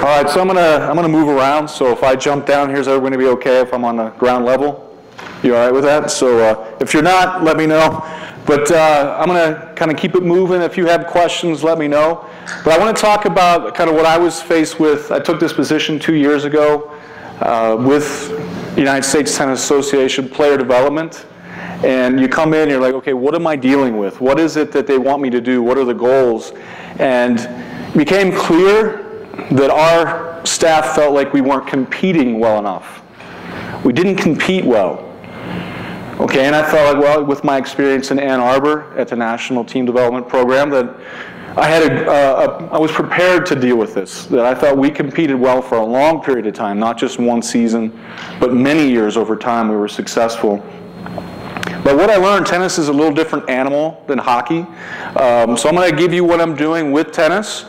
All right, so I'm gonna move around. So if I jump down here, is everyone gonna be okay if I'm on the ground level? You all right with that? So if you're not, let me know. But I'm gonna kind of keep it moving. If you have questions, let me know. But I want to talk about kind of what I was faced with. I took this position 2 years ago with the United States Tennis Association Player Development. And you come in and you're like, okay, what am I dealing with? What is it that they want me to do? What are the goals? And it became clear that our staff felt like we weren't competing well enough. We didn't compete well. Okay, and I felt like, well, with my experience in Ann Arbor at the National Team Development Program, that I was prepared to deal with this, that I thought we competed well for a long period of time, not just one season, but many years over time we were successful. But what I learned, tennis is a little different animal than hockey. So I'm going to give you what I'm doing with tennis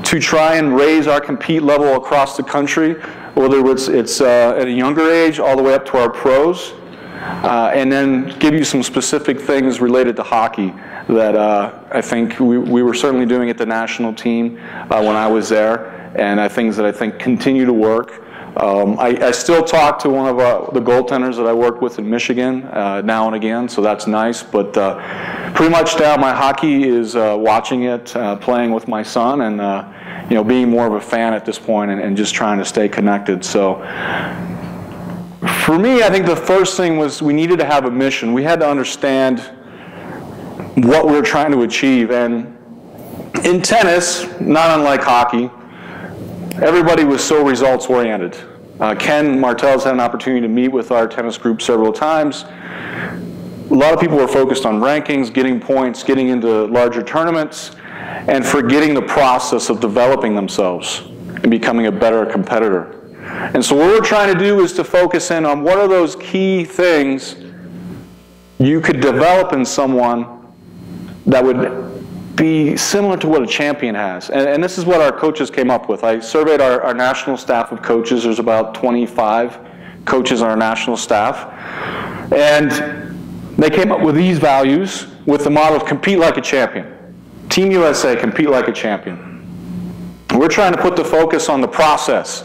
to try and raise our compete level across the country, whether it's at a younger age all the way up to our pros, and then give you some specific things related to hockey that I think we were certainly doing at the national team when I was there, and things that I think continue to work. I still talk to one of the goaltenders that I worked with in Michigan now and again, so that's nice. But pretty much now my hockey is watching it, playing with my son, and you know, being more of a fan at this point, and just trying to stay connected. So for me, I think the first thing was we needed to have a mission. We had to understand what we were trying to achieve. And in tennis, not unlike hockey, everybody was so results-oriented. Ken Martell's had an opportunity to meet with our tennis group several times. A lot of people were focused on rankings, getting points, getting into larger tournaments, and forgetting the process of developing themselves and becoming a better competitor. And so what we're trying to do is to focus in on what are those key things you could develop in someone that would be similar to what a champion has. And this is what our coaches came up with. I surveyed our national staff of coaches. There's about 25 coaches on our national staff. And they came up with these values with the motto of compete like a champion. Team USA, compete like a champion. We're trying to put the focus on the process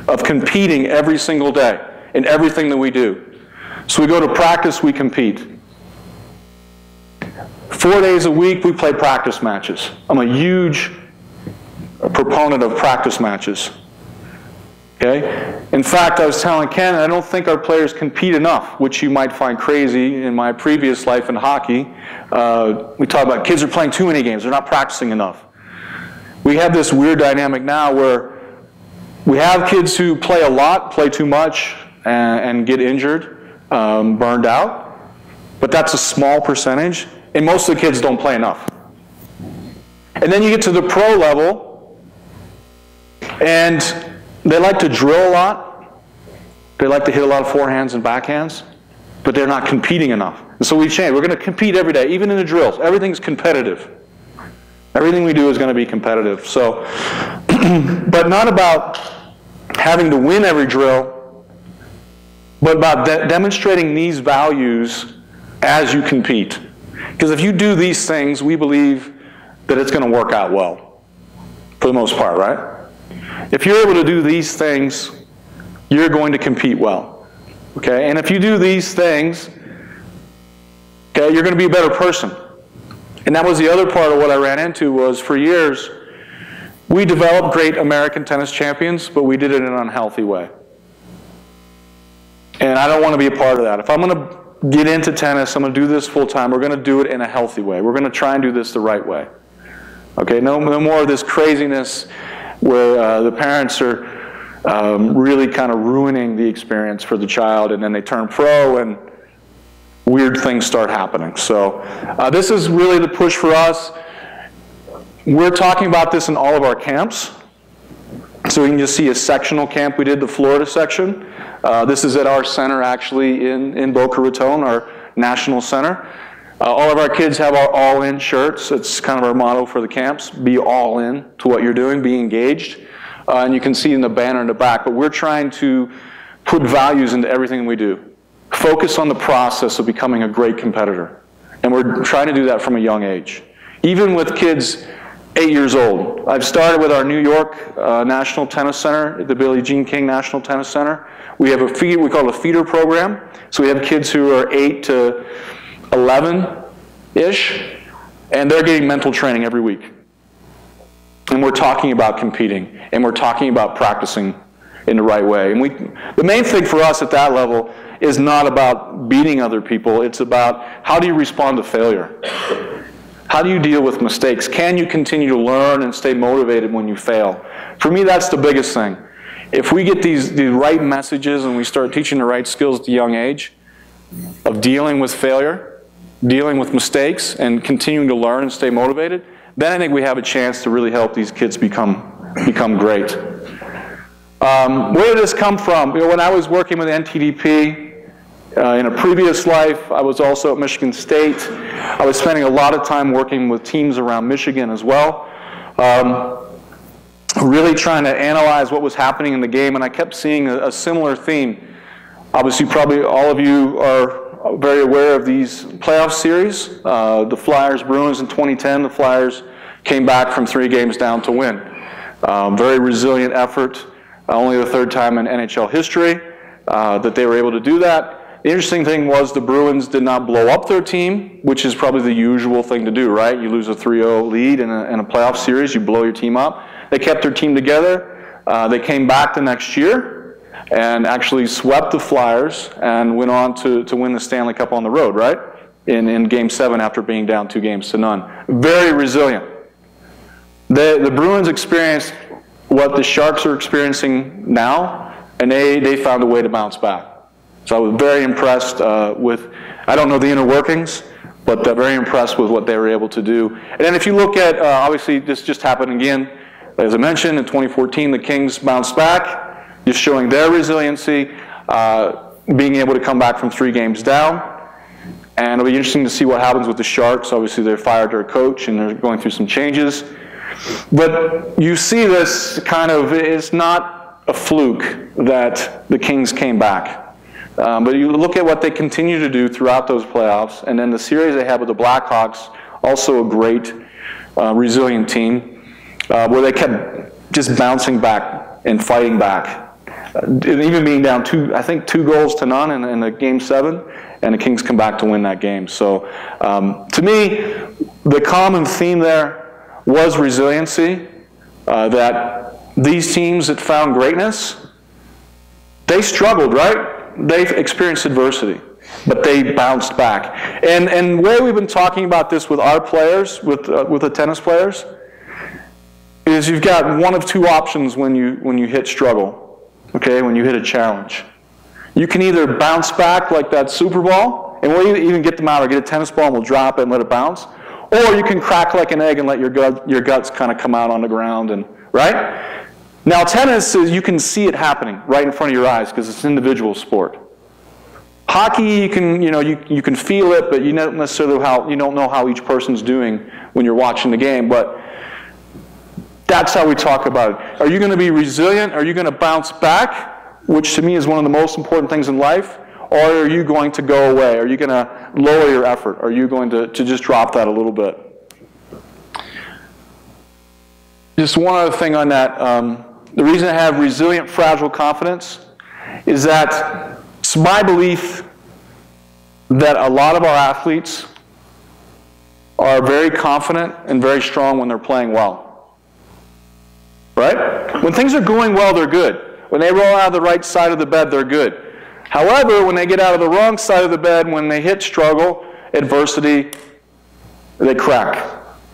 of competing every single day in everything that we do. So we go to practice, we compete. 4 days a week, we play practice matches. I'm a huge proponent of practice matches. Okay? In fact, I was telling Ken, I don't think our players compete enough, which you might find crazy. In my previous life in hockey, we talk about kids are playing too many games. They're not practicing enough. We have this weird dynamic now where we have kids who play a lot, play too much, and get injured, burned out. But that's a small percentage. And most of the kids don't play enough. And then you get to the pro level, and they like to drill a lot. They like to hit a lot of forehands and backhands, but they're not competing enough. And so we changed. We're going to compete every day, even in the drills. Everything's competitive. Everything we do is going to be competitive. So, but not about having to win every drill, but about demonstrating these values as you compete. Because if you do these things, we believe that it's going to work out well, for the most part, right? If you're able to do these things, you're going to compete well, okay? And if you do these things, okay, you're going to be a better person. And that was the other part of what I ran into was, for years, we developed great American tennis champions, but we did it in an unhealthy way. And I don't want to be a part of that. If I'm going to get into tennis, I'm going to do this full time, we're going to do it in a healthy way. We're going to try and do this the right way. Okay, no more of this craziness where the parents are really kind of ruining the experience for the child, and then they turn pro and weird things start happening. So this is really the push for us. We're talking about this in all of our camps. So you can just see a sectional camp we did, the Florida section. This is at our center, actually, in Boca Raton, our national center. All of our kids have our all-in shirts. It's kind of our motto for the camps. Be all in to what you're doing, be engaged. And you can see in the banner in the back, but we're trying to put values into everything we do. Focus on the process of becoming a great competitor. And we're trying to do that from a young age. Even with kids 8 years old. I've started with our New York National Tennis Center, the Billie Jean King National Tennis Center. We have we call it a feeder program. So we have kids who are 8 to 11-ish, and they're getting mental training every week. And we're talking about competing, and we're talking about practicing in the right way. And the main thing for us at that level is not about beating other people. It's about how do you respond to failure? How do you deal with mistakes? Can you continue to learn and stay motivated when you fail? For me, that's the biggest thing. If we get these right messages and we start teaching the right skills at a young age of dealing with failure, dealing with mistakes, and continuing to learn and stay motivated, then I think we have a chance to really help these kids become great. Where did this come from? You know, when I was working with NTDP, in a previous life, I was also at Michigan State. I was spending a lot of time working with teams around Michigan as well, really trying to analyze what was happening in the game, and I kept seeing a similar theme. Obviously, probably all of you are very aware of these playoff series. The Flyers-Bruins in 2010, the Flyers came back from 3 games down to win. Very resilient effort, only the 3rd time in NHL history that they were able to do that. The interesting thing was the Bruins did not blow up their team, which is probably the usual thing to do, right? You lose a 3-0 lead in a playoff series, you blow your team up. They kept their team together. They came back the next year and actually swept the Flyers and went on to win the Stanley Cup on the road, right? In Game 7 after being down 2-0. Very resilient. The Bruins experienced what the Sharks are experiencing now, and they found a way to bounce back. So I was very impressed with, I don't know the inner workings, but very impressed with what they were able to do. And then if you look at, obviously this just happened again, as I mentioned, in 2014 the Kings bounced back, just showing their resiliency, being able to come back from 3 games down. And it'll be interesting to see what happens with the Sharks. Obviously they fired their coach and they're going through some changes. But you see this kind of, it's not a fluke that the Kings came back. But you look at what they continue to do throughout those playoffs, and then the series they had with the Blackhawks, also a great, resilient team, where they kept just bouncing back and fighting back. Even being down 2 goals to none in the Game 7, and the Kings come back to win that game. So to me, the common theme there was resiliency, that these teams that found greatness, they struggled, right? They've experienced adversity, but they bounced back. And where we've been talking about this with our players, with the tennis players, is you've got one of 2 options when you hit struggle, okay, when you hit a challenge. You can either bounce back like that Super Ball, and we'll even get them out or get a tennis ball and we'll drop it and let it bounce, or you can crack like an egg and let your guts kind of come out on the ground, and right? Now tennis, you can see it happening right in front of your eyes because it's an individual sport. Hockey, you can feel it, but you don't necessarily you don't know how each person's doing when you're watching the game. But that's how we talk about it. Are you going to be resilient? Are you going to bounce back, which to me is one of the most important things in life? Or are you going to go away? Are you going to lower your effort? Are you going to just drop that a little bit? Just one other thing on that. The reason I have resilient, fragile confidence is that it's my belief that a lot of our athletes are very confident and very strong when they're playing well. Right? When things are going well, they're good. When they roll out of the right side of the bed, they're good. However, when they get out of the wrong side of the bed, when they hit struggle, adversity, they crack.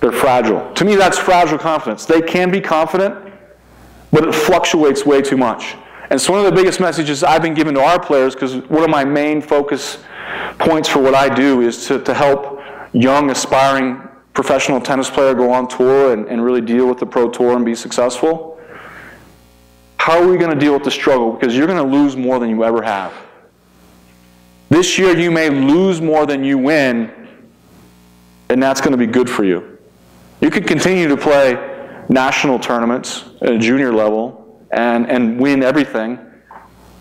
They're fragile. To me, that's fragile confidence. They can be confident, but it fluctuates way too much. And so one of the biggest messages I've been given to our players, because one of my main focus points for what I do is to help young, aspiring professional tennis player go on tour and really deal with the pro tour and be successful. How are we going to deal with the struggle? Because you're going to lose more than you ever have. This year you may lose more than you win, and that's going to be good for you. You could continue to play national tournaments at a junior level and win everything,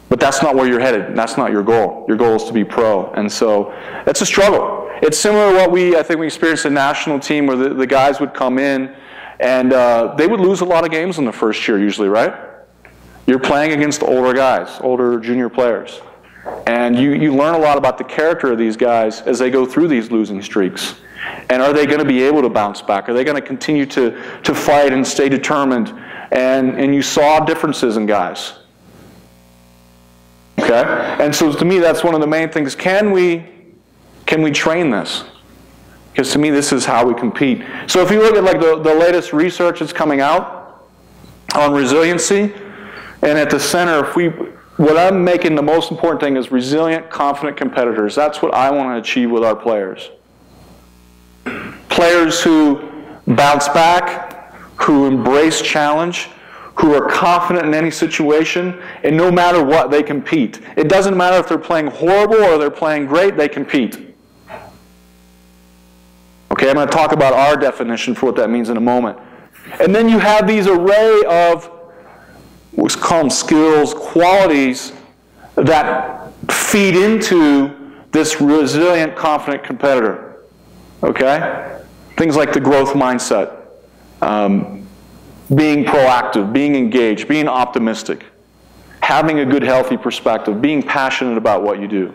but that's not where you're headed. That's not your goal. Your goal is to be pro. And so it's a struggle. It's similar to what I think we experienced a national team where the guys would come in And they would lose a lot of games in the first year usually, right? You're playing against older guys, older junior players. And you learn a lot about the character of these guys as they go through these losing streaks. And are they going to be able to bounce back? Are they going to continue to fight and stay determined? And you saw differences in guys. Okay? And so to me, that's one of the main things. Can we train this? Because to me, this is how we compete. So if you look at like the latest research that's coming out on resiliency, and at the center, what I'm making the most important thing is resilient, confident competitors. That's what I want to achieve with our players. Players who bounce back, who embrace challenge, who are confident in any situation, and no matter what, they compete. It doesn't matter if they're playing horrible or they're playing great, they compete. Okay, I'm going to talk about our definition for what that means in a moment. And then you have these array of what's called skills, qualities that feed into this resilient, confident competitor. Okay? Things like the growth mindset, being proactive, being engaged, being optimistic, having a good, healthy perspective, being passionate about what you do.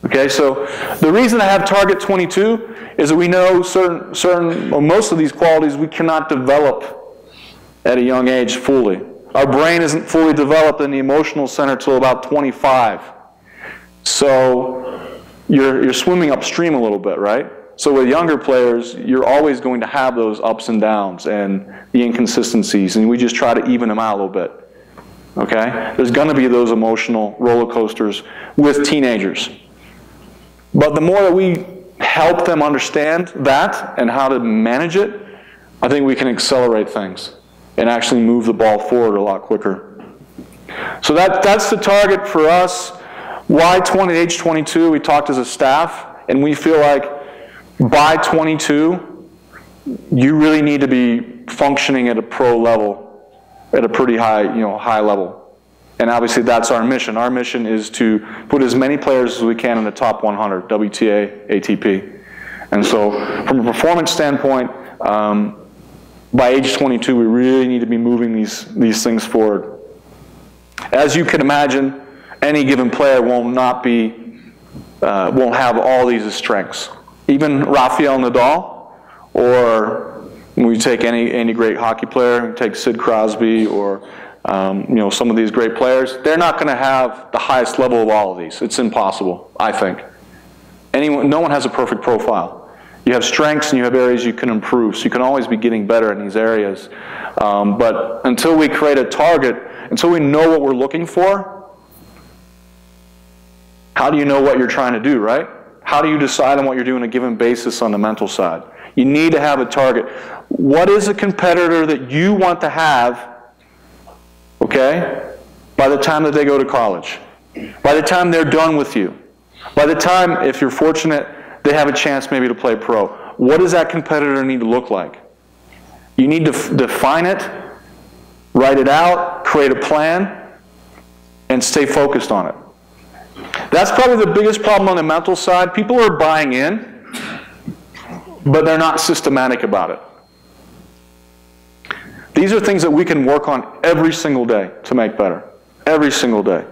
Okay, so the reason I have Target 22 is that we know certain or most of these qualities we cannot develop at a young age fully. Our brain isn't fully developed in the emotional center till about 25. So you're swimming upstream a little bit, right? So with younger players, you're always going to have those ups and downs and the inconsistencies, and we just try to even them out a little bit. Okay? There's going to be those emotional roller coasters with teenagers. But the more that we help them understand that and how to manage it, I think we can accelerate things and actually move the ball forward a lot quicker. So that's the target for us. Why age 22? We talked as a staff, and we feel like by 22, you really need to be functioning at a pro level, at a pretty high level. And obviously that's our mission. Our mission is to put as many players as we can in the top 100, WTA, ATP. And so from a performance standpoint, by age 22, we really need to be moving these things forward. As you can imagine, any given player won't have all these as strengths. Even Rafael Nadal, or when we take any great hockey player, take Sid Crosby, or some of these great players, they're not going to have the highest level of all of these. It's impossible, I think. No one has a perfect profile. You have strengths and you have areas you can improve, so you can always be getting better in these areas. But until we create a target, until we know what we're looking for, how do you know what you're trying to do, right? How do you decide on what you're doing on a given basis on the mental side? You need to have a target. What is a competitor that you want to have, okay, by the time that they go to college? By the time they're done with you? By the time, if you're fortunate, they have a chance maybe to play pro. What does that competitor need to look like? You need to define it, write it out, create a plan, and stay focused on it. That's probably the biggest problem on the mental side. People are buying in, but they're not systematic about it. These are things that we can work on every single day to make better. Every single day.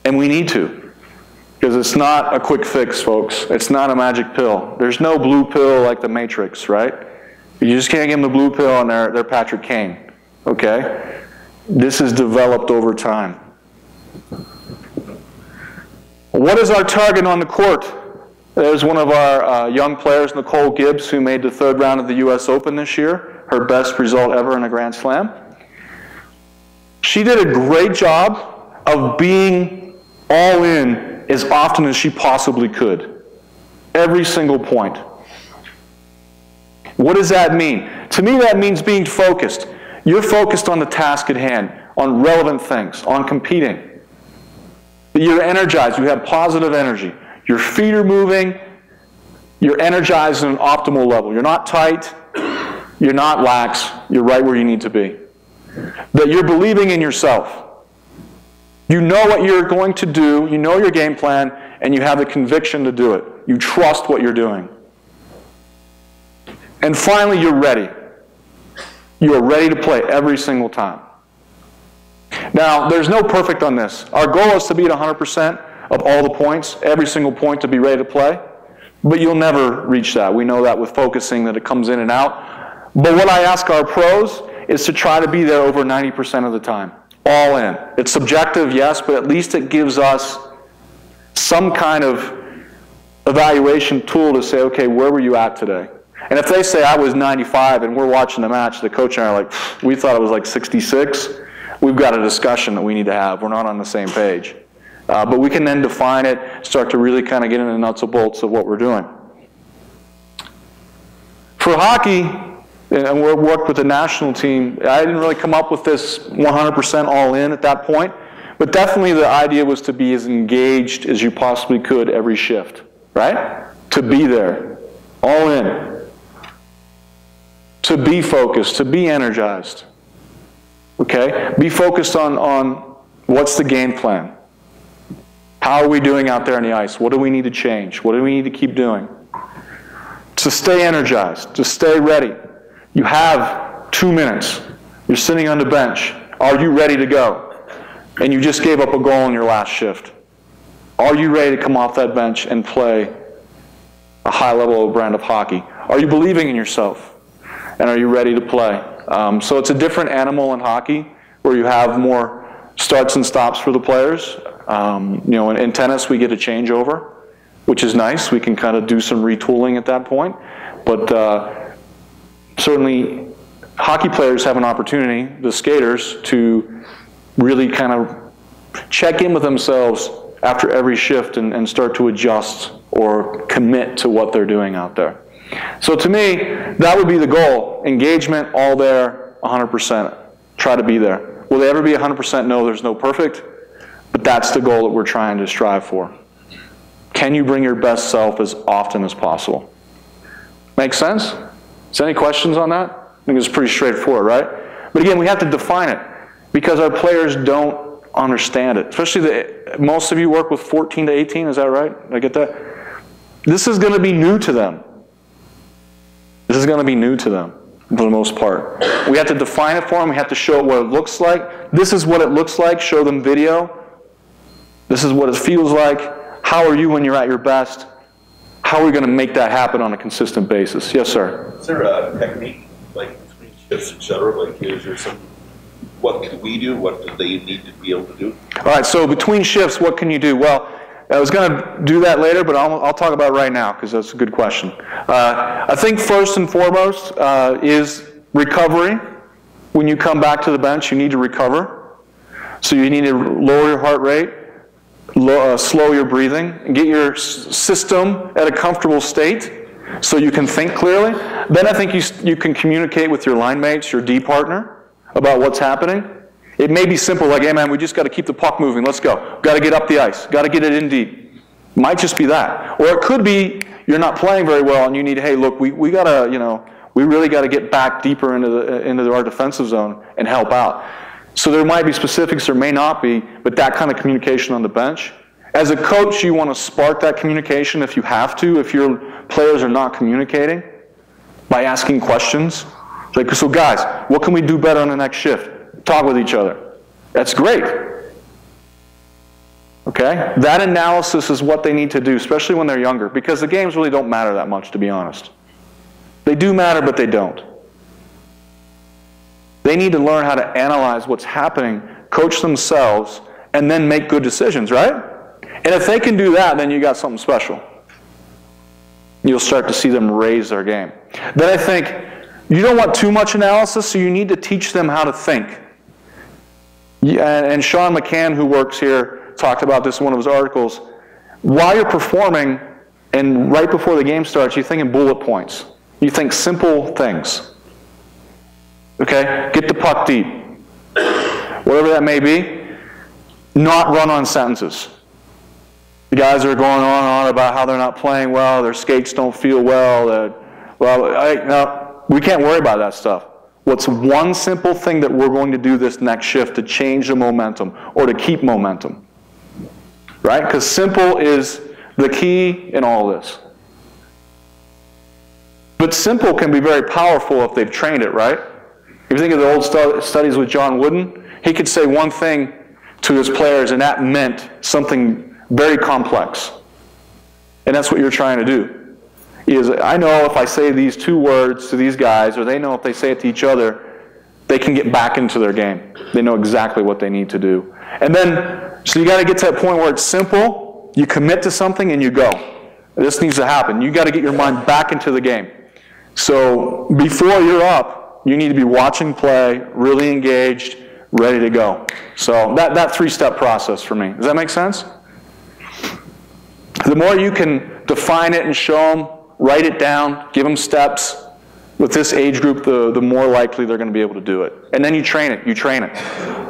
And we need to. Because it's not a quick fix, folks. It's not a magic pill. There's no blue pill like the Matrix, right? You just can't give them the blue pill and they're Patrick Kane. Okay? This is developed over time. What is our target on the court? There's one of our young players, Nicole Gibbs, who made the 3rd round of the US Open this year. Her best result ever in a Grand Slam. She did a great job of being all in as often as she possibly could. Every single point. What does that mean? To me, that means being focused. You're focused on the task at hand, on relevant things, on competing. You're energized. You have positive energy. Your feet are moving. You're energized at an optimal level. You're not tight. You're not lax. You're right where you need to be. That you're believing in yourself. You know what you're going to do. You know your game plan, and you have the conviction to do it. You trust what you're doing. And finally, you're ready. You are ready to play every single time. Now, there's no perfect on this. Our goal is to be at 100% of all the points, every single point to be ready to play. But you'll never reach that. We know that with focusing, that it comes in and out. But what I ask our pros is to try to be there over 90% of the time. All in. It's subjective, yes, but at least it gives us some kind of evaluation tool to say, okay, where were you at today? And if they say I was 95 and we're watching the match, the coach and I are like, we thought it was like 66, we've got a discussion that we need to have. We're not on the same page. But we can then define it, start to really kind of get into the nuts and bolts of what we're doing. For hockey, and we worked with the national team, I didn't really come up with this 100% all in at that point, but definitely the idea was to be as engaged as you possibly could every shift, right? To be there, all in. To be focused, to be energized. Okay? Be focused on what's the game plan. How are we doing out there on the ice? What do we need to change? What do we need to keep doing? To stay energized, to stay ready. You have 2 minutes. You're sitting on the bench. Are you ready to go? And you just gave up a goal in your last shift. Are you ready to come off that bench and play a high level of brand of hockey? Are you believing in yourself? And are you ready to play? So it's a different animal in hockey where you have more starts and stops for the players. You know, in tennis we get a changeover, which is nice. We can kind of do some retooling at that point. But certainly hockey players have an opportunity, the skaters, to really kind of check in with themselves after every shift and start to adjust or commit to what they're doing out there. So to me, that would be the goal. Engagement, all there, 100%. Try to be there. Will they ever be 100%? No, there's no perfect. But that's the goal that we're trying to strive for. Can you bring your best self as often as possible? Make sense? Is there any questions on that? I think it's pretty straightforward, right? But again, we have to define it because our players don't understand it. Especially most of you work with 14 to 18, is that right? Did I get that? This is going to be new to them. This is going to be new to them for the most part. We have to define it for them. We have to show what it looks like. This is what it looks like. Show them video. This is what it feels like. How are you when you're at your best? How are we going to make that happen on a consistent basis? Yes, sir. Is there a technique, like between shifts, etc.? Like, is there some? What can we do? What do they need to be able to do? All right. So between shifts, what can you do? Well, I was going to do that later, but I'll talk about it right now because that's a good question. I think first and foremost is recovery. When you come back to the bench, you need to recover. So you need to lower your heart rate, slow your breathing, and get your system at a comfortable state so you can think clearly. Then I think you can communicate with your line mates, your D partner, about what's happening. It may be simple, like, hey man, we just got to keep the puck moving, let's go. Got to get up the ice, got to get it in deep. Might just be that. Or it could be you're not playing very well and you need, hey, look, we got to, you know, we really got to get back deeper into our defensive zone and help out. So there might be specifics, there may not be, but that kind of communication on the bench. As a coach, you want to spark that communication if you have to, if your players are not communicating, by asking questions. Like, so guys, what can we do better on the next shift? Talk with each other. That's great. Okay? That analysis is what they need to do, especially when they're younger, because the games really don't matter that much, to be honest. They do matter, but they don't. They need to learn how to analyze what's happening, coach themselves, and then make good decisions, right? And if they can do that, then you got something special. You'll start to see them raise their game. Then I think you don't want too much analysis, so you need to teach them how to think. And Sean McCann, who works here, talked about this in one of his articles. While you're performing, and right before the game starts, you think in bullet points. You think simple things. Okay? Get the puck deep. Whatever that may be. Not run on sentences. The guys are going on and on about how they're not playing well, their skates don't feel well. No, we can't worry about that stuff. What's one simple thing that we're going to do this next shift to change the momentum or to keep momentum? Right? Because simple is the key in all this. But simple can be very powerful if they've trained it, right? If you think of the old studies with John Wooden, he could say one thing to his players, and that meant something very complex. And that's what you're trying to do. Is I know if I say these 2 words to these guys, or they know if they say it to each other, they can get back into their game. They know exactly what they need to do. And then, so you got to get to that point where it's simple, you commit to something, and you go. This needs to happen. You got to get your mind back into the game. So before you're up, you need to be watching play, really engaged, ready to go. So that 3-step process for me. Does that make sense? The more you can define it and show them, write it down, give them steps, with this age group, the more likely they're going to be able to do it. And then you train it.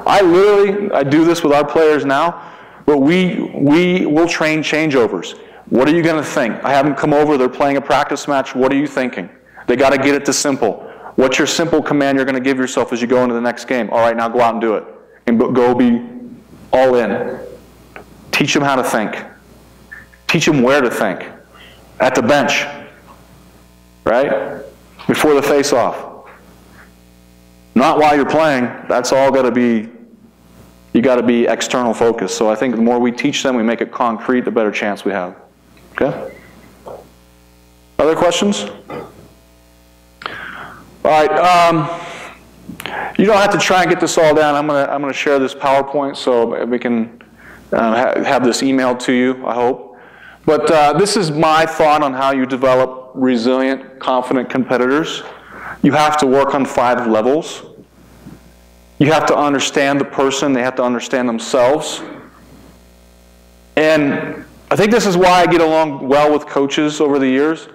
I do this with our players now, but we will train changeovers. What are you going to think? I have them come over, they're playing a practice match. What are you thinking? They got to get it to simple. What's your simple command you're going to give yourself as you go into the next game? All right, now go out and do it. And go be all in. Teach them how to think. Teach them where to think. At the bench. Right? Before the face-off. Not while you're playing. That's all got to be, you got to be external focused. So I think the more we teach them, we make it concrete, the better chance we have. Okay? Other questions? All right. You don't have to try and get this all down. I'm gonna share this PowerPoint so we can have this emailed to you, I hope. But this is my thought on how you develop resilient, confident competitors. You have to work on 5 levels. You have to understand the person. They have to understand themselves. And I think this is why I get along well with coaches over the years,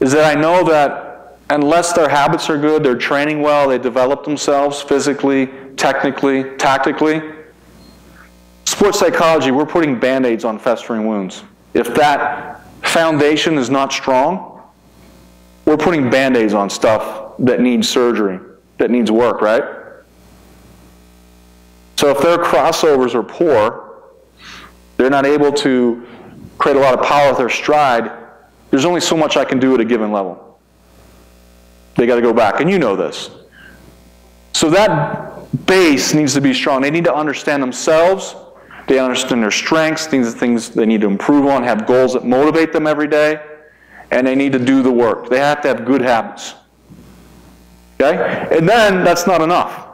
is that I know that unless their habits are good, they're training well, they develop themselves physically, technically, tactically. Sports psychology, we're putting Band-Aids on festering wounds. If that foundation is not strong, we're putting Band-Aids on stuff that needs surgery, that needs work, right? So if their crossovers are poor, they're not able to create a lot of power with their stride, there's only so much I can do at a given level. They got to go back, and you know this. So that base needs to be strong. They need to understand themselves. They understand their strengths, things they need to improve on, have goals that motivate them every day, and they need to do the work. They have to have good habits. Okay? And then that's not enough.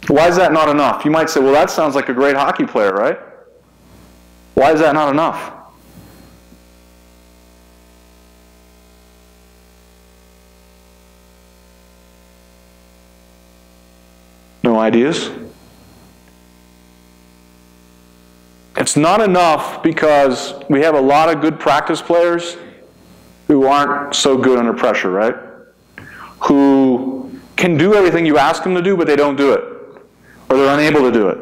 Why is that not enough? You might say, well, that sounds like a great hockey player, right? Why is that not enough? No ideas? It's not enough because we have a lot of good practice players who aren't so good under pressure, right? Who can do everything you ask them to do, but they don't do it. Or they're unable to do it.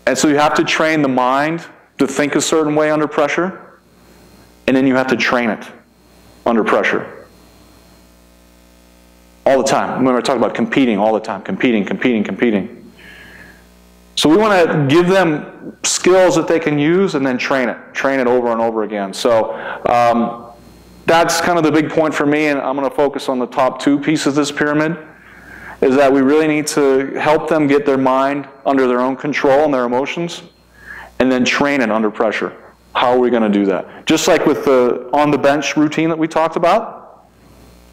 And so you have to train the mind to think a certain way under pressure, and then you have to train it under pressure. All the time. Remember I talked about competing all the time. Competing. So we want to give them skills that they can use and then train it over and over again. So that's kind of the big point for me, and I'm going to focus on the top 2 pieces of this pyramid, is that we really need to help them get their mind under their own control and their emotions, and then train it under pressure. How are we going to do that? Just like with the on-the-bench routine that we talked about,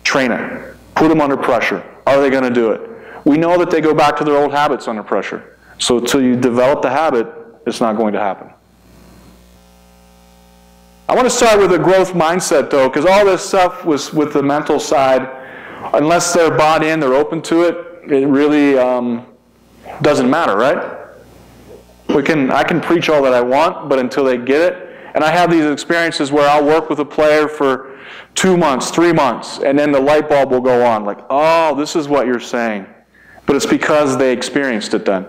train it. Put them under pressure. Are they going to do it? We know that they go back to their old habits under pressure. So until you develop the habit, it's not going to happen. I want to start with a growth mindset, though, because all this stuff was with the mental side. Unless they're bought in, they're open to it, it really doesn't matter, right? I can preach all that I want, but until they get it, and I have these experiences where I'll work with a player for 2 months, 3 months, and then the light bulb will go on, like, oh, this is what you're saying. But it's because they experienced it then.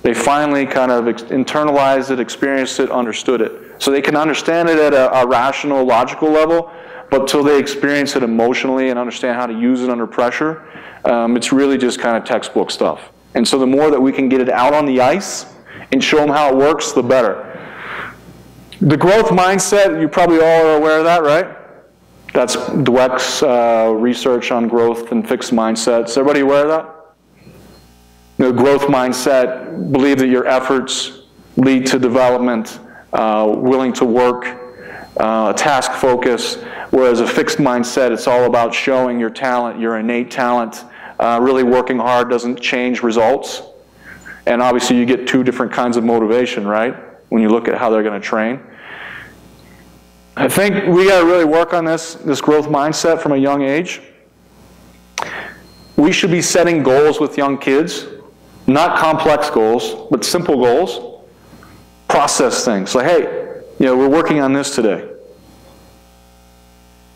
They finally kind of internalized it, experienced it, understood it. So they can understand it at a rational, logical level, but until they experience it emotionally and understand how to use it under pressure, it's really just kind of textbook stuff. And so the more that we can get it out on the ice and show them how it works, the better. The growth mindset, you probably all are aware of that, right? That's Dweck's research on growth and fixed mindsets. Is everybody aware of that? The growth mindset, believe that your efforts lead to development, willing to work, task focus, whereas a fixed mindset, it's all about showing your talent, your innate talent. Really working hard doesn't change results. And obviously you get two different kinds of motivation, right? When you look at how they're going to train. I think we got to really work on this growth mindset from a young age. We should be setting goals with young kids, not complex goals, but simple goals. Process things. Like, hey, we're working on this today.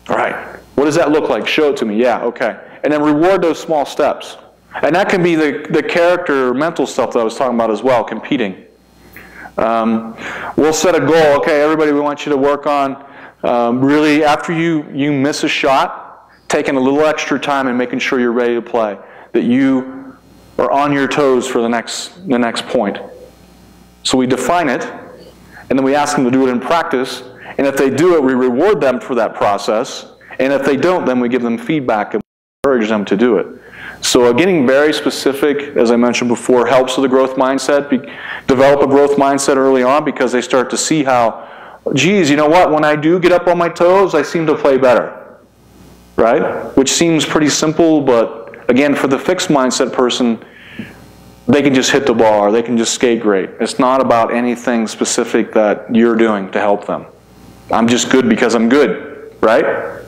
All right, what does that look like? Show it to me. Yeah, okay. And then reward those small steps. And that can be the character, mental stuff that I was talking about as well, competing. We'll set a goal. Okay, everybody, we want you to work on really, after you miss a shot, taking a little extra time and making sure you're ready to play, that you are on your toes for the next point. So we define it, and then we ask them to do it in practice, and if they do it, we reward them for that process, and if they don't, then we give them feedback and encourage them to do it. So getting very specific, as I mentioned before, helps with the growth mindset. Develop a growth mindset early on because they start to see how, geez, you know what, when I do get up on my toes, I seem to play better, right? Which seems pretty simple, but again, for the fixed mindset person, they can just hit the ball or they can just skate great. It's not about anything specific that you're doing to help them. I'm just good because I'm good, right?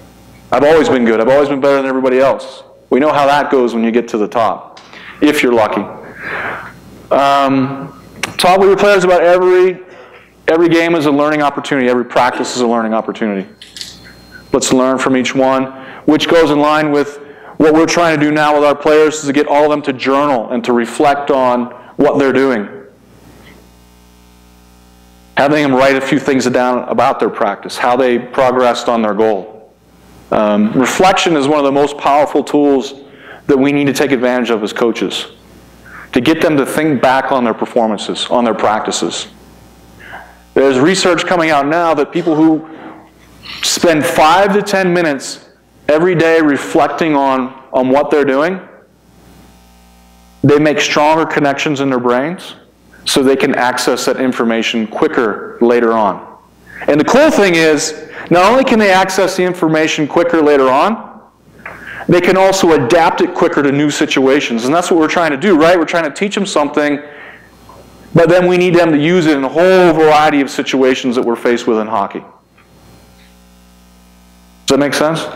I've always been good. I've always been better than everybody else. We know how that goes when you get to the top, if you're lucky. Talk with your players about every game is a learning opportunity. Every practice is a learning opportunity. Let's learn from each one, which goes in line with what we're trying to do now with our players is to get all of them to journal and to reflect on what they're doing. Having them write a few things down about their practice, how they progressed on their goal. Reflection is one of the most powerful tools that we need to take advantage of as coaches, to get them to think back on their performances, on their practices. There's research coming out now that people who spend 5 to 10 minutes every day reflecting on what they're doing, they make stronger connections in their brains so they can access that information quicker later on. And the cool thing is, not only can they access the information quicker later on, they can also adapt it quicker to new situations. And that's what we're trying to do, right? We're trying to teach them something, but then we need them to use it in a whole variety of situations that we're faced with in hockey. Does that make sense?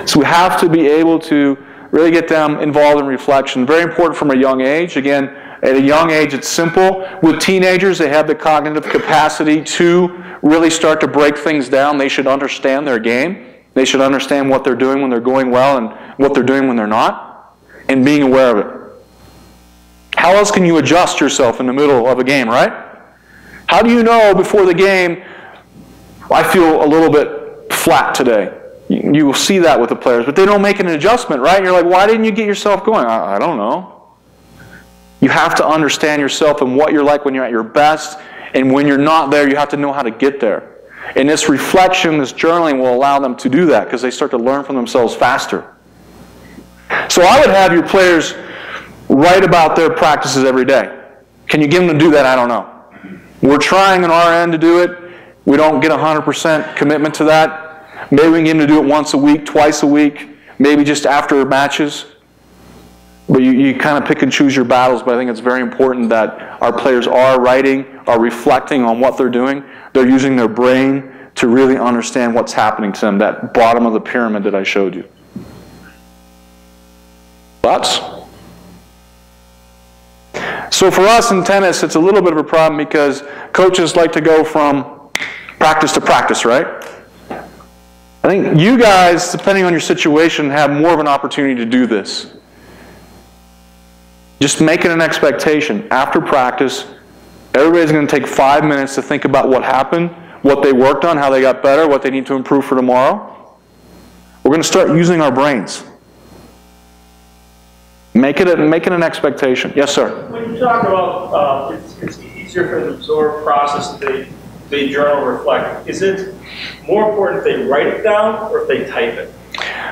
So we have to be able to really get them involved in reflection. Very important from a young age. Again, at a young age, it's simple. With teenagers, they have the cognitive capacity to really start to break things down. They should understand their game. They should understand what they're doing when they're going well and what they're doing when they're not, and being aware of it. How else can you adjust yourself in the middle of a game, right? How do you know before the game, I feel a little bit flat today? You will see that with the players, but they don't make an adjustment, right? You're like, why didn't you get yourself going? I don't know. You have to understand yourself and what you're like when you're at your best, and when you're not there, you have to know how to get there. And this reflection, this journaling will allow them to do that because they start to learn from themselves faster. So I would have your players write about their practices every day. Can you get them to do that? I don't know. We're trying on our end to do it. We don't get 100% commitment to that. Maybe we can get them to do it once a week, twice a week, maybe just after matches. But you kind of pick and choose your battles, but I think it's very important that our players are writing, are reflecting on what they're doing. They're using their brain to really understand what's happening to them, that bottom of the pyramid that I showed you. Thoughts? So for us in tennis, it's a little bit of a problem because coaches like to go from practice to practice, right? I think you guys, depending on your situation, have more of an opportunity to do this. Just make it an expectation. After practice, everybody's going to take 5 minutes to think about what happened, what they worked on, how they got better, what they need to improve for tomorrow. We're going to start using our brains. Make it an expectation. Yes, sir? When you talk about it's easier for them to absorb, process, they journal, reflect, is it more important if they write it down or if they type it?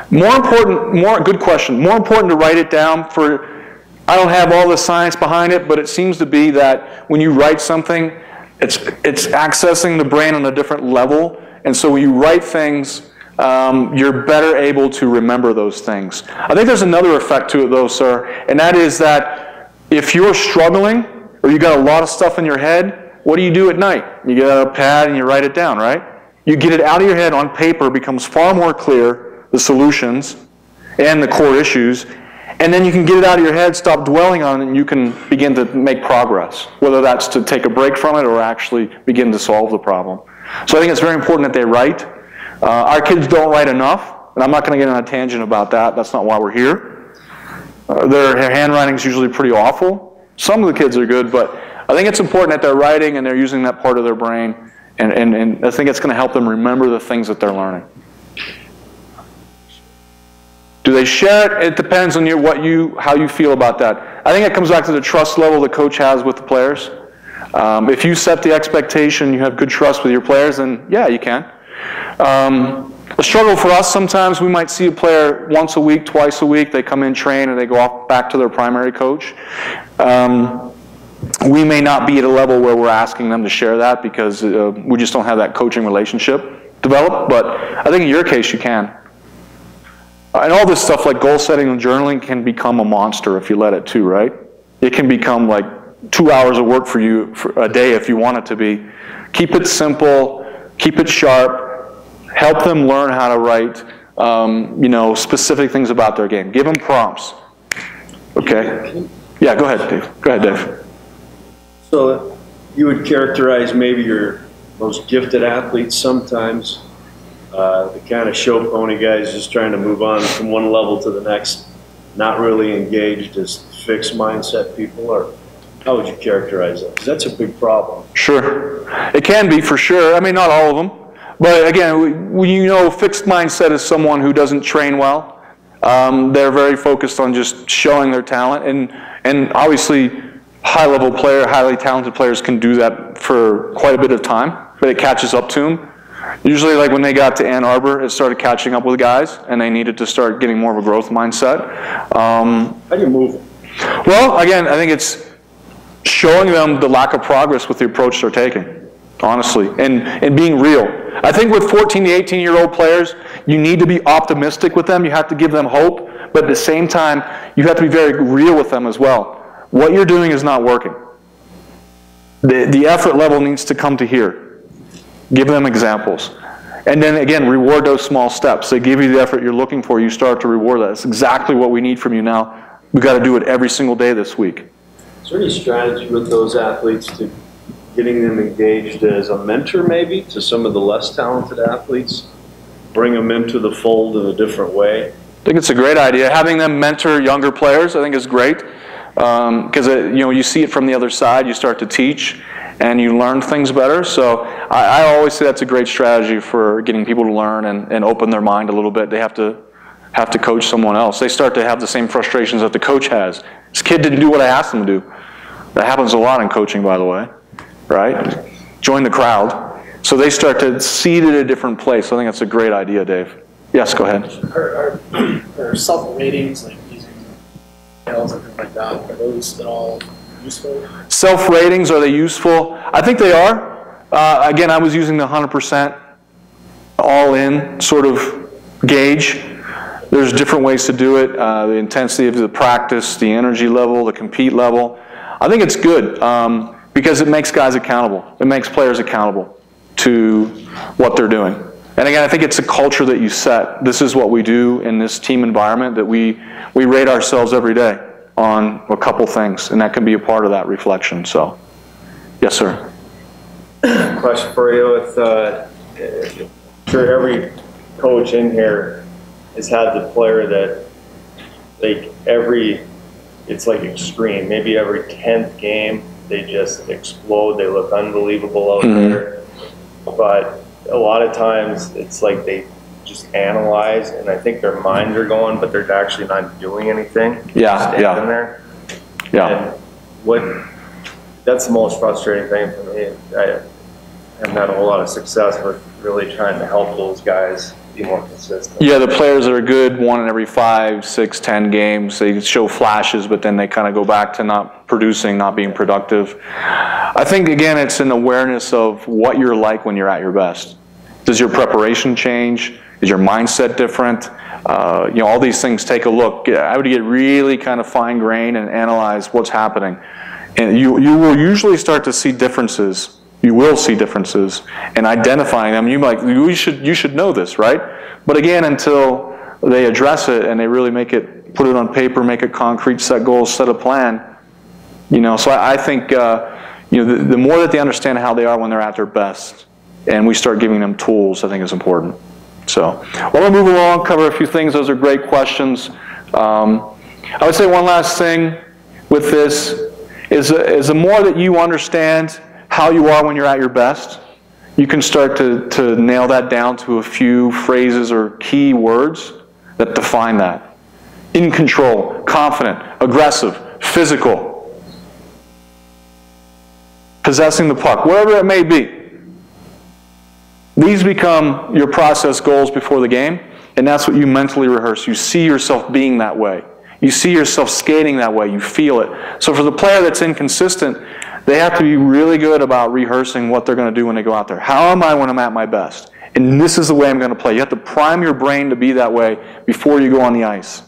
Good question. More important to write it down for, I don't have all the science behind it, but it seems to be that when you write something, it's accessing the brain on a different level. And so when you write things, you're better able to remember those things. I think there's another effect to it though, sir, and that is that if you're struggling or you got a lot of stuff in your head, what do you do at night? You get out a pad and you write it down, right? You get it out of your head on paper, becomes far more clear, the solutions and the core issues, and then you can get it out of your head, stop dwelling on it, and you can begin to make progress, whether that's to take a break from it or actually begin to solve the problem. So I think it's very important that they write. Our kids don't write enough, and I'm not going to get on a tangent about that. That's not why we're here. Their handwriting is usually pretty awful. Some of the kids are good, but I think it's important that they're writing and they're using that part of their brain, and I think it's going to help them remember the things that they're learning. Do they share it? It depends on how you feel about that. I think it comes back to the trust level the coach has with the players. If you set the expectation, you have good trust with your players, then yeah, you can. The struggle for us, sometimes we might see a player once a week, twice a week, they come in, train, and they go off back to their primary coach. We may not be at a level where we're asking them to share that because we just don't have that coaching relationship developed, but I think in your case you can. And all this stuff like goal setting and journaling can become a monster if you let it too, right? It can become like 2 hours of work for you for a day if you want it to be. Keep it simple, keep it sharp, help them learn how to write specific things about their game. Give them prompts. Okay? Yeah, go ahead, Dave. Go ahead, Dave. So you would characterize maybe your most gifted athletes sometimes, the kind of show pony guys just trying to move on from one level to the next, not really engaged as fixed mindset people, or how would you characterize that? Because that's a big problem. Sure. It can be for sure. I mean, not all of them. But again, fixed mindset is someone who doesn't train well. They're very focused on just showing their talent. And obviously, highly talented players can do that for quite a bit of time, but it catches up to them. Usually, like when they got to Ann Arbor, it started catching up with guys, and they needed to start getting more of a growth mindset. How do you move them? Well, again, I think it's showing them the lack of progress with the approach they're taking, honestly, and being real. I think with 14 to 18-year-old players, you need to be optimistic with them. You have to give them hope, but at the same time, you have to be very real with them as well. What you're doing is not working. The effort level needs to come to here. Give them examples. And then again, reward those small steps. They give you the effort you're looking for, you start to reward that. That's exactly what we need from you now. We've got to do it every single day this week. Is there any strategy with those athletes to getting them engaged as a mentor maybe to some of the less talented athletes? Bring them into the fold in a different way? I think it's a great idea. Having them mentor younger players, I think, is great. Because you see it from the other side. You start to teach, and you learn things better. So I always say that's a great strategy for getting people to learn and open their mind a little bit. They have to coach someone else. They start to have the same frustrations that the coach has. This kid didn't do what I asked him to do. That happens a lot in coaching, by the way, right? Join the crowd. So they start to see it at a different place. I think that's a great idea, Dave. Yes, go ahead. Are self-ratings, like using scales and things like that, are those at all useful? Self-ratings, are they useful? I think they are. Again, I was using the 100% all-in sort of gauge. There's different ways to do it. The intensity of the practice, the energy level, the compete level. I think it's good because it makes guys accountable. It makes players accountable to what they're doing. And again, I think it's a culture that you set. This is what we do in this team environment, that we rate ourselves every day on a couple things, and that can be a part of that reflection. So, yes, sir. Question for you. I'm sure every coach in here has had the player that it's like extreme. Maybe every 10th game they just explode. They look unbelievable out there. But a lot of times it's like they just analyze, and I think their minds are going, but they're actually not doing anything. Yeah, standing there. Yeah. And that's the most frustrating thing for me. haven't had a whole lot of success with really trying to help those guys be more consistent. Yeah, the players that are good, 1 in every 5, 6, 10 games, they show flashes, but then they kind of go back to not producing, not being productive. I think, again, it's an awareness of what you're like when you're at your best. Does your preparation change? Is your mindset different? All these things take a look. I would get really kind of fine-grained and analyze what's happening. And you will usually start to see differences. You will see differences, and identifying them. You should know this, right? But again, until they address it and they really put it on paper, make it concrete, set goals, set a plan. So I think the more that they understand how they are when they're at their best, and we start giving them tools, I think is important. So, we'll move along, cover a few things. Those are great questions. I would say one last thing with this is the more that you understand how you are when you're at your best, you can start to nail that down to a few phrases or key words that define that. In control, confident, aggressive, physical, possessing the puck, whatever it may be. These become your process goals before the game, and that's what you mentally rehearse. You see yourself being that way. You see yourself skating that way. You feel it. So for the player that's inconsistent, they have to be really good about rehearsing what they're going to do when they go out there. How am I when I'm at my best? And this is the way I'm going to play. You have to prime your brain to be that way before you go on the ice.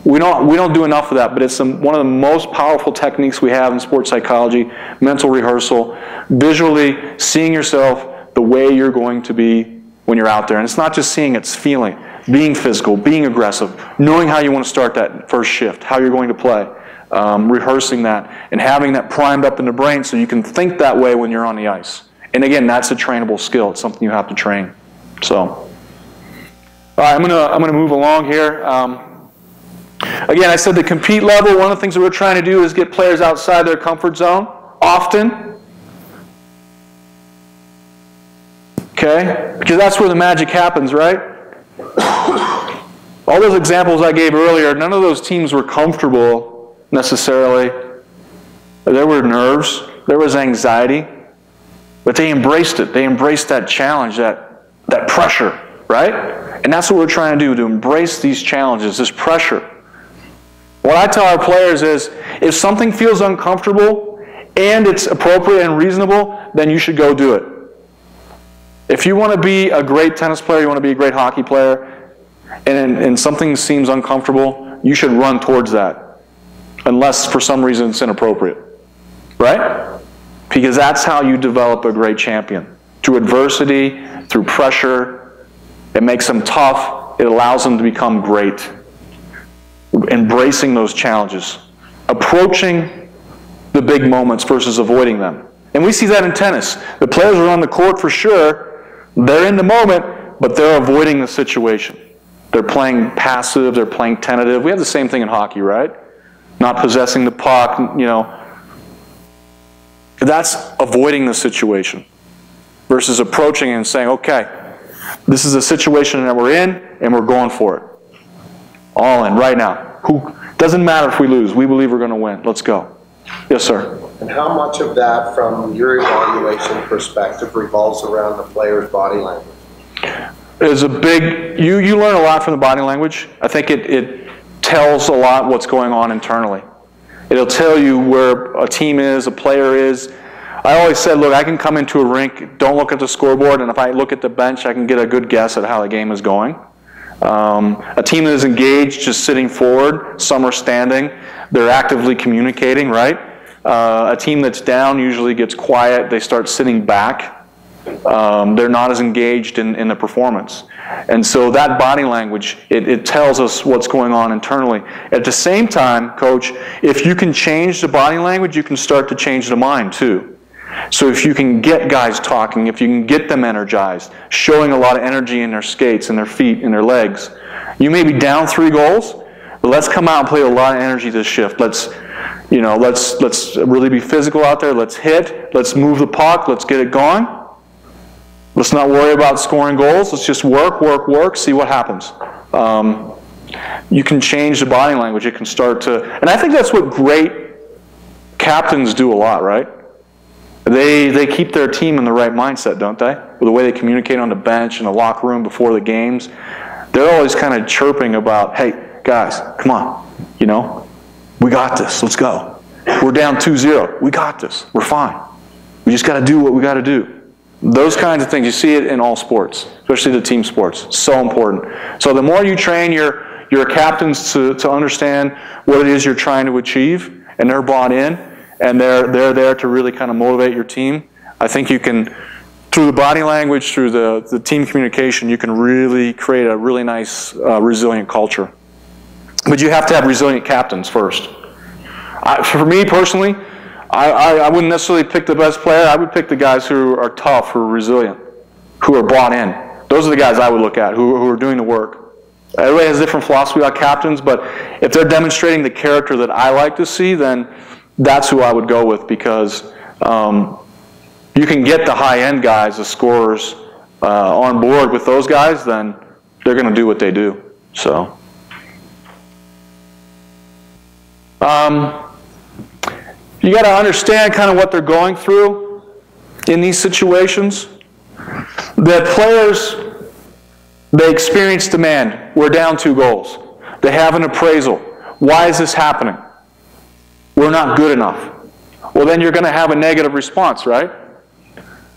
We don't do enough of that, but it's one of the most powerful techniques we have in sports psychology, mental rehearsal, visually seeing yourself the way you're going to be when you're out there. And it's not just seeing, it's feeling, being physical, being aggressive, knowing how you want to start that first shift, how you're going to play. Rehearsing that and having that primed up in the brain so you can think that way when you're on the ice. And again, that's a trainable skill. It's something you have to train. So, all right, I'm gonna move along here. Again, I said the compete level. One of the things that we're trying to do is get players outside their comfort zone often. Okay, because that's where the magic happens, right? All those examples I gave earlier, none of those teams were comfortable necessarily. There were nerves, there was anxiety, but they embraced it. They embraced that challenge, that pressure, right? And that's what we're trying to do, to embrace these challenges, this pressure. What I tell our players is, if something feels uncomfortable and it's appropriate and reasonable, then you should go do it. If you want to be a great tennis player, you want to be a great hockey player, and something seems uncomfortable, you should run towards that. Unless for some reason it's inappropriate. Right? Because that's how you develop a great champion. Through adversity, through pressure, it makes them tough, it allows them to become great. Embracing those challenges. Approaching the big moments versus avoiding them. And we see that in tennis. The players are on the court for sure, they're in the moment, but they're avoiding the situation. They're playing passive, they're playing tentative. We have the same thing in hockey, right? Not possessing the puck, That's avoiding the situation versus approaching and saying, okay, this is a situation that we're in and we're going for it. All in, right now. Doesn't matter if we lose. We believe we're going to win. Let's go. Yes, sir. And how much of that, from your evaluation perspective, revolves around the player's body language? There's a big, you learn a lot from the body language. I think it tells a lot what's going on internally. It'll tell you where a team is, a player is. I always said, look, I can come into a rink, don't look at the scoreboard, and if I look at the bench, I can get a good guess at how the game is going. A team that is engaged, just sitting forward, some are standing, they're actively communicating, right? A team that's down usually gets quiet, they start sitting back. They're not as engaged in the performance. And so that body language, it tells us what's going on internally. At the same time, Coach, if you can change the body language, you can start to change the mind too. So if you can get guys talking, if you can get them energized, showing a lot of energy in their skates, in their feet, in their legs, you may be down 3 goals, but let's come out and play a lot of energy this shift. Let's really be physical out there. Let's hit. Let's move the puck. Let's get it going. Let's not worry about scoring goals. Let's just work, see what happens. You can change the body language. It can start to, and I think that's what great captains do a lot, right? they keep their team in the right mindset, don't they? With the way they communicate on the bench, in the locker room before the games. They're always kind of chirping about, hey, guys, come on, you know, we got this, let's go. We're down 2-0, we got this, we're fine. We just got to do what we got to do. Those kinds of things, you see it in all sports, especially the team sports. So important. So the more you train your captains to understand what it is you're trying to achieve, and they're bought in, and they're there to really kind of motivate your team, I think you can, through the body language, through the team communication, you can really create a really nice, resilient culture. But you have to have resilient captains first. For me personally, I wouldn't necessarily pick the best player. I would pick the guys who are tough, who are resilient, who are bought in. Those are the guys I would look at, who are doing the work. Everybody has a different philosophy about captains, but if they're demonstrating the character that I like to see, then that's who I would go with, because you can get the high-end guys, the scorers, on board with those guys, then they're going to do what they do. So, you got to understand kind of what they're going through in these situations. That players, they experience demand. We're down 2 goals. They have an appraisal. Why is this happening? We're not good enough. Well, then you're going to have a negative response, right?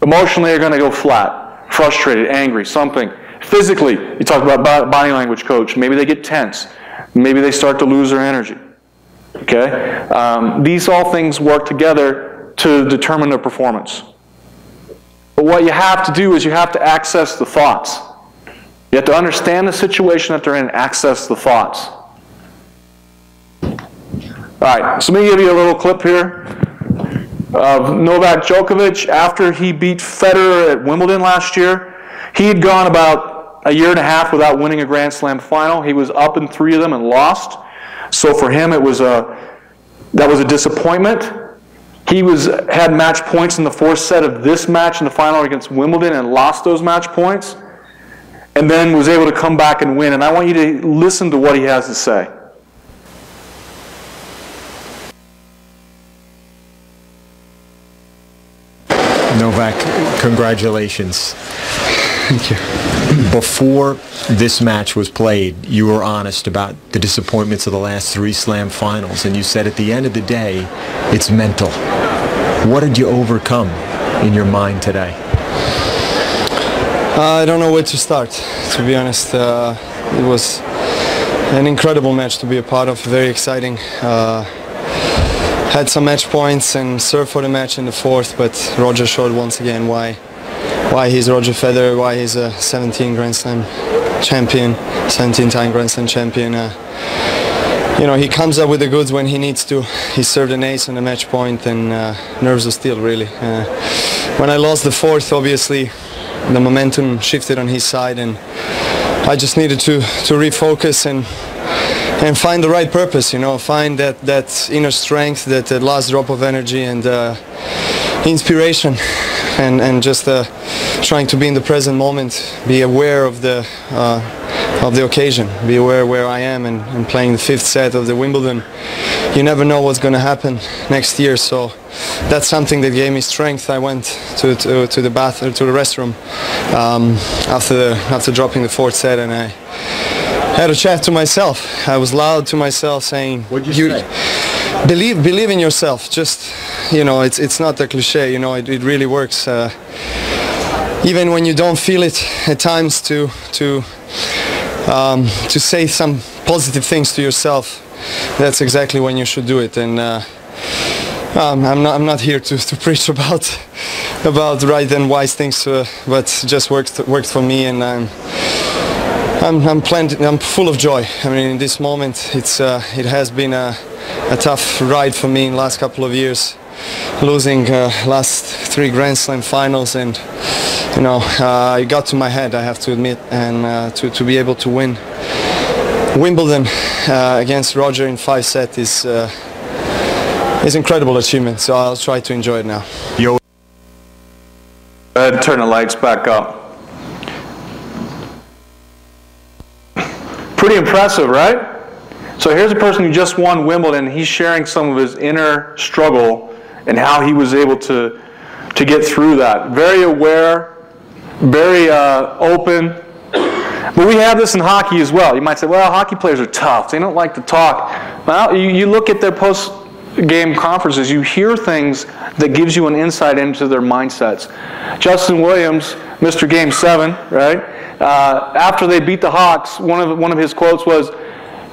Emotionally, you're going to go flat, frustrated, angry, something. Physically, you talk about body language, coach. Maybe they get tense. Maybe they start to lose their energy. Okay? These all things work together to determine their performance. But what you have to do is you have to access the thoughts. You have to understand the situation that they're in and access the thoughts. All right, so let me give you a little clip here of Novak Djokovic after he beat Federer at Wimbledon last year. He had gone about a year and a half without winning a Grand Slam final. He was up in 3 of them and lost. So for him, that was a disappointment. He had match points in the 4th set of this match in the final against Wimbledon and lost those match points, and then was able to come back and win. And I want you to listen to what he has to say. Novak, congratulations. Thank you. Before this match was played, you were honest about the disappointments of the last 3 Slam finals, and you said at the end of the day, it's mental. What did you overcome in your mind today? I don't know where to start, to be honest. It was an incredible match to be a part of, very exciting. Had some match points and served for the match in the 4th, but Roger showed once again why he's Roger Federer, why he's a 17 Grand Slam champion, 17-time Grand Slam champion. You know, he comes up with the goods when he needs to. He served an ace on the match point, and nerves of steel, really. When I lost the 4th, obviously, the momentum shifted on his side, and I just needed to refocus and find the right purpose, you know, find that inner strength, that last drop of energy and inspiration, and just trying to be in the present moment, be aware of the occasion, be aware where I am, and playing the 5th set of the Wimbledon. You never know what's going to happen next year, so that's something that gave me strength. I went to the bathroom, to the restroom after dropping the 4th set, and I had a chat to myself. I was loud to myself, saying, What'd you say? Believe in yourself. Just, you know, it's not a cliche, you know, it really works. Even when you don't feel it at times, to say some positive things to yourself, that's exactly when you should do it. And I'm not here to preach about right and wise things, but just worked for me, and I'm full of joy. I mean, in this moment, it has been a tough ride for me in the last couple of years, losing last 3 Grand Slam finals, and you know, it got to my head, I have to admit, and to be able to win Wimbledon against Roger in 5 sets is an incredible achievement. So I'll try to enjoy it now. Go ahead, turn the lights back up. Pretty impressive, right? So here's a person who just won Wimbledon. He's sharing some of his inner struggle and how he was able to to get through that. Very aware, very open. But we have this in hockey as well. You might say, well, hockey players are tough. They don't like to talk. Well, you look at their post-game conferences, you hear things that gives you an insight into their mindsets. Justin Williams, Mr. Game 7, right? After they beat the Hawks, one of his quotes was,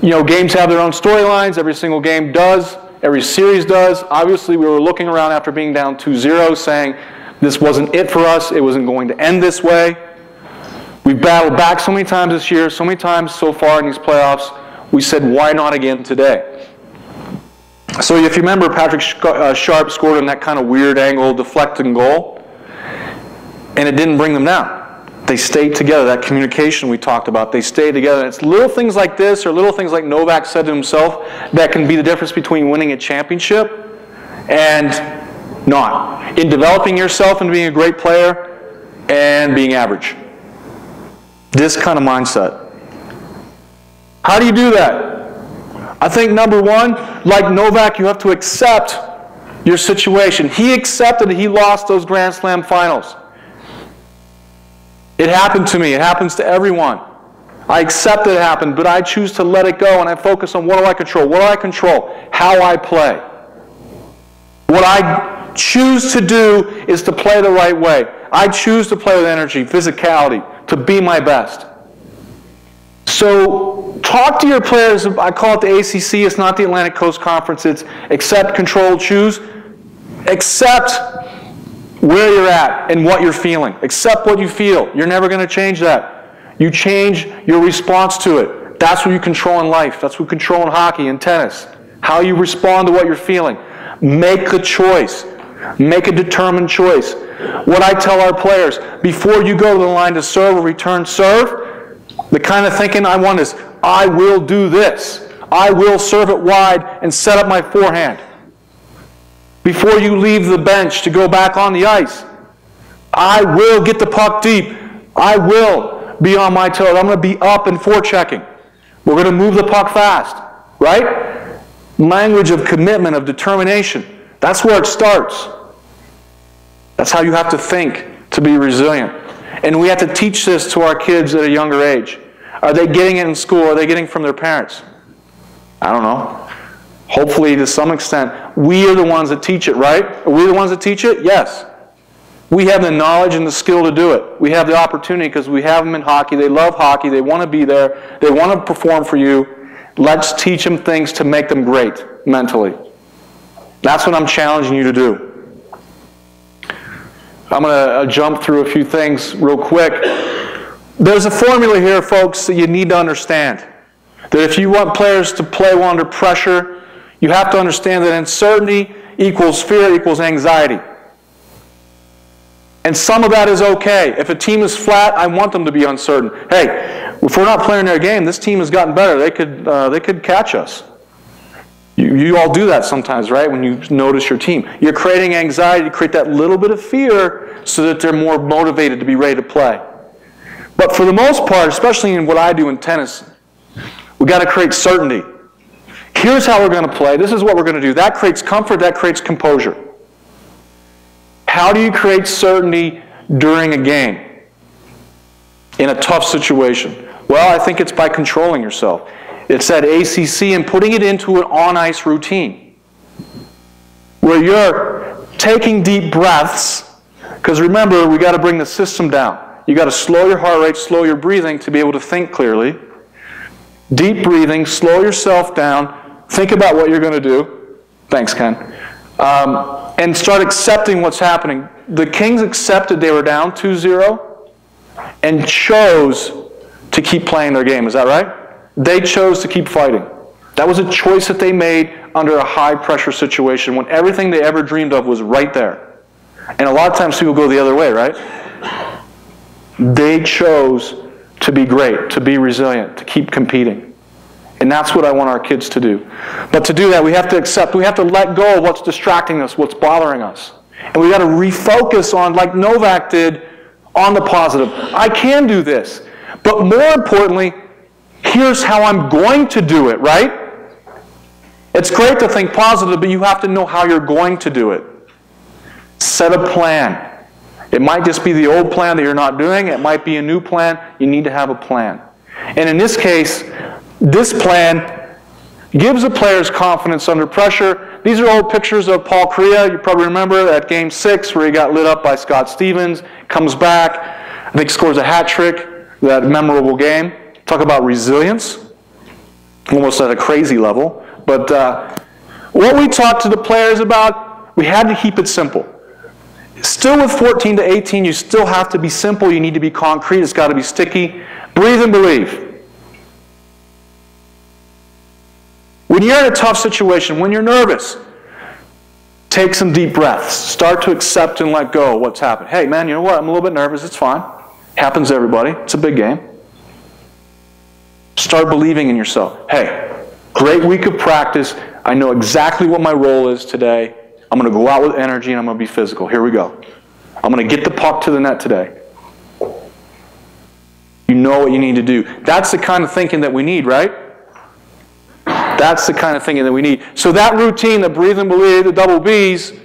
you know, games have their own storylines. Every single game does. Every series does. Obviously, we were looking around after being down 2-0 saying this wasn't it for us. It wasn't going to end this way. We've battled back so many times this year, so many times so far in these playoffs. We said, why not again today? So if you remember, Patrick Sharp scored on that kind of weird angle, deflecting goal, and it didn't bring them down. They stayed together. That communication we talked about, they stayed together. And it's little things like this, or little things like Novak said to himself, that can be the difference between winning a championship and not. In developing yourself and being a great player and being average. This kind of mindset. How do you do that? I think number one, like Novak, you have to accept your situation. He accepted that he lost those Grand Slam finals. It happened to me. It happens to everyone. I accept that it happened, but I choose to let it go, and I focus on what do I control? What do I control? How I play. What I choose to do is to play the right way. I choose to play with energy, physicality, to be my best. So talk to your players. I call it the ACC. It's not the Atlantic Coast Conference. It's accept, control, choose. Accept where you're at and what you're feeling. Accept what you feel. You're never going to change that. You change your response to it. That's what you control in life. That's what you control in hockey and tennis. How you respond to what you're feeling. Make a choice. Make a determined choice. What I tell our players, before you go to the line to serve or return serve, the kind of thinking I want is, I will do this. I will serve it wide and set up my forehand. Before you leave the bench to go back on the ice, I will get the puck deep. I will be on my toes. I'm going to be up and forechecking. We're going to move the puck fast, right? Language of commitment, of determination. That's where it starts. That's how you have to think to be resilient. And we have to teach this to our kids at a younger age. Are they getting it in school? Are they getting it from their parents? I don't know. Hopefully, to some extent, we are the ones that teach it, right? Are we the ones that teach it? Yes. We have the knowledge and the skill to do it. We have the opportunity because we have them in hockey. They love hockey. They want to be there. They want to perform for you. Let's teach them things to make them great mentally. That's what I'm challenging you to do. I'm going to jump through a few things real quick. There's a formula here, folks, that you need to understand. That if you want players to play well under pressure, you have to understand that uncertainty equals fear equals anxiety. And some of that is okay. If a team is flat, I want them to be uncertain. Hey, if we're not playing their game, this team has gotten better. They could catch us. You all do that sometimes, right? When you notice your team. You're creating anxiety to create that little bit of fear so that they're more motivated to be ready to play. But for the most part, especially in what I do in tennis, we've got to create certainty. Here's how we're going to play. This is what we're going to do. That creates comfort. That creates composure. How do you create certainty during a game in a tough situation? Well, I think it's by controlling yourself. It's that ACC and putting it into an on-ice routine where you're taking deep breaths, because remember, we got to bring the system down. You got to slow your heart rate, slow your breathing to be able to think clearly. Deep breathing, slow yourself down, think about what you're going to do. Thanks, Ken. And start accepting what's happening. The Kings accepted they were down 2-0 and chose to keep playing their game. Is that right? They chose to keep fighting. That was a choice that they made under a high-pressure situation when everything they ever dreamed of was right there. And a lot of times people go the other way, right? They chose to be great, to be resilient, to keep competing. And that's what I want our kids to do. But to do that, we have to accept, we have to let go of what's distracting us, what's bothering us. And we got to refocus on, like Novak did, on the positive. I can do this. But more importantly, here's how I'm going to do it, right? It's great to think positive, but you have to know how you're going to do it. Set a plan. It might just be the old plan that you're not doing. It might be a new plan. You need to have a plan. And in this case, this plan gives the players confidence under pressure. These are old pictures of Paul Kariya. You probably remember at Game 6 where he got lit up by Scott Stevens, comes back, I think scores a hat trick, that memorable game. Talk about resilience, almost at a crazy level. But what we talked to the players about, we had to keep it simple. Still with 14 to 18, you still have to be simple. You need to be concrete. It's got to be sticky. Breathe and believe. When you're in a tough situation, when you're nervous, take some deep breaths. Start to accept and let go of what's happened. Hey, man, you know what? I'm a little bit nervous. It's fine. Happens to everybody. It's a big game. Start believing in yourself. Hey, great week of practice. I know exactly what my role is today. I'm going to go out with energy and I'm going to be physical. Here we go. I'm going to get the puck to the net today. You know what you need to do. That's the kind of thinking that we need, right? That's the kind of thinking that we need. So that routine, the breathe and believe, the double Bs,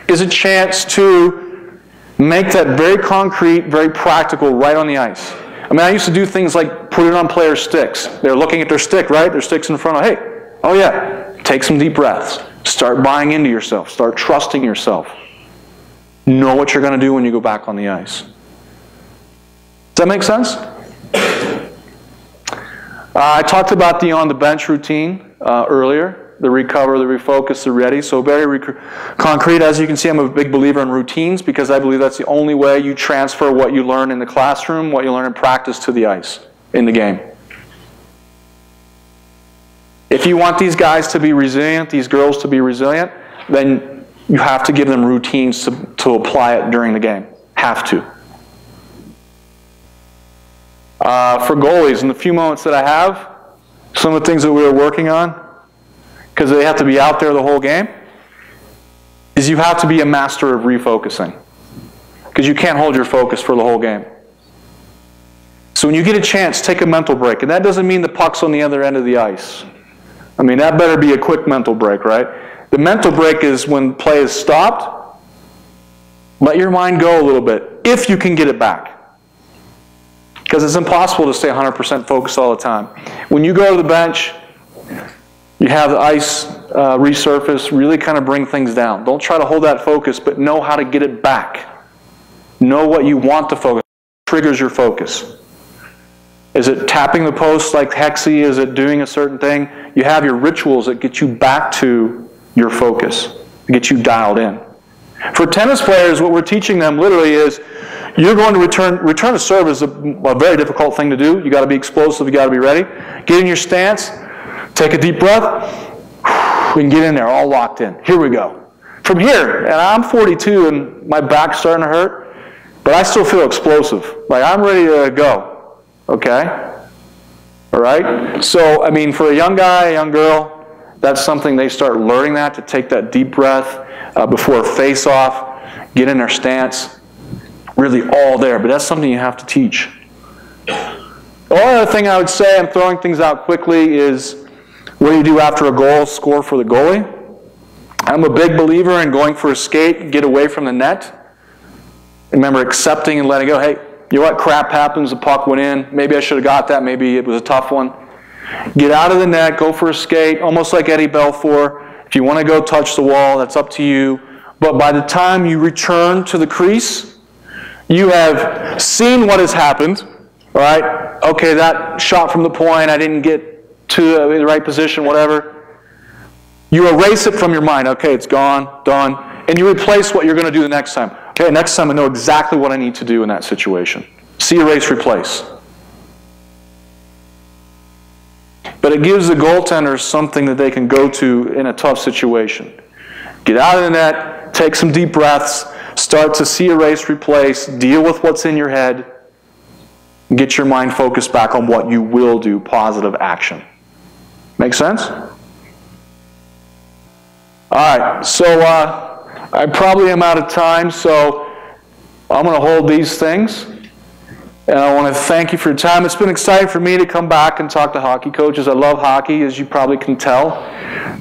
is a chance to make that very concrete, very practical right on the ice. I mean, I used to do things like put it on players' sticks. They're looking at their stick, right? Their stick's in front of, hey, oh yeah, take some deep breaths. Start buying into yourself. Start trusting yourself. Know what you're going to do when you go back on the ice. Does that make sense? I talked about the on-the-bench routine earlier. The recover, the refocus, the ready. So very concrete. As you can see, I'm a big believer in routines because I believe that's the only way you transfer what you learn in the classroom, what you learn in practice to the ice, in the game. If you want these guys to be resilient, these girls to be resilient, then you have to give them routines to apply it during the game. Have to. For goalies, in the few moments that I have, some of the things that we are working on, because they have to be out there the whole game, is you have to be a master of refocusing. Because you can't hold your focus for the whole game. So when you get a chance, take a mental break. And that doesn't mean the puck's on the other end of the ice. I mean, that better be a quick mental break, right? The mental break is when play is stopped, let your mind go a little bit, if you can get it back. Because it's impossible to stay 100% focused all the time. When you go to the bench, you have the ice resurface, really kind of bring things down. Don't try to hold that focus, but know how to get it back. Know what you want to focus on. Triggers your focus. Is it tapping the post like Hexy? Is it doing a certain thing? You have your rituals that get you back to your focus, get you dialed in. For tennis players, what we're teaching them literally is you're going to return a serve is a very difficult thing to do. You got to be explosive. You got to be ready. Get in your stance. Take a deep breath. We can get in there, all locked in. Here we go. From here, and I'm 42 and my back's starting to hurt, but I still feel explosive. Like I'm ready to go. Okay? All right? So, I mean, for a young guy, a young girl, that's something they start learning that, to take that deep breath before a face-off, get in their stance, really all there. But that's something you have to teach. The only other thing I would say, I'm throwing things out quickly, is what do you do after a goal, score for the goalie? I'm a big believer in going for a skate, get away from the net. Remember accepting and letting go. Hey, you know what, crap happens, the puck went in. Maybe I should have got that, maybe it was a tough one. Get out of the net, go for a skate, almost like Eddie Belfour. If you want to go touch the wall, that's up to you. But by the time you return to the crease, you have seen what has happened, all right? Okay, that shot from the point, I didn't get to the right position, whatever. You erase it from your mind. Okay, it's gone, done. And you replace what you're going to do the next time. Okay, next time I know exactly what I need to do in that situation. See, erase, replace. But it gives the goaltenders something that they can go to in a tough situation. Get out of the net, take some deep breaths, start to see, erase, replace, deal with what's in your head, and get your mind focused back on what you will do, positive action. Make sense? All right, so I probably am out of time, so I'm going to hold these things. And I want to thank you for your time. It's been exciting for me to come back and talk to hockey coaches. I love hockey, as you probably can tell.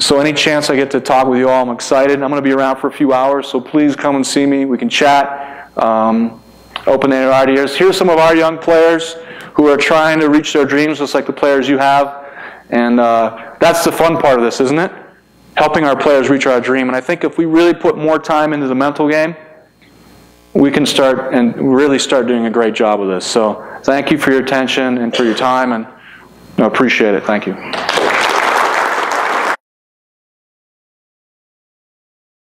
So any chance I get to talk with you all, I'm excited. I'm going to be around for a few hours, so please come and see me. We can chat, open your ideas. Here's some of our young players who are trying to reach their dreams, just like the players you have. And that's the fun part of this, isn't it? Helping our players reach our dream. And I think if we really put more time into the mental game, we can start and really start doing a great job with this. So thank you for your attention and for your time, and I appreciate it. Thank you.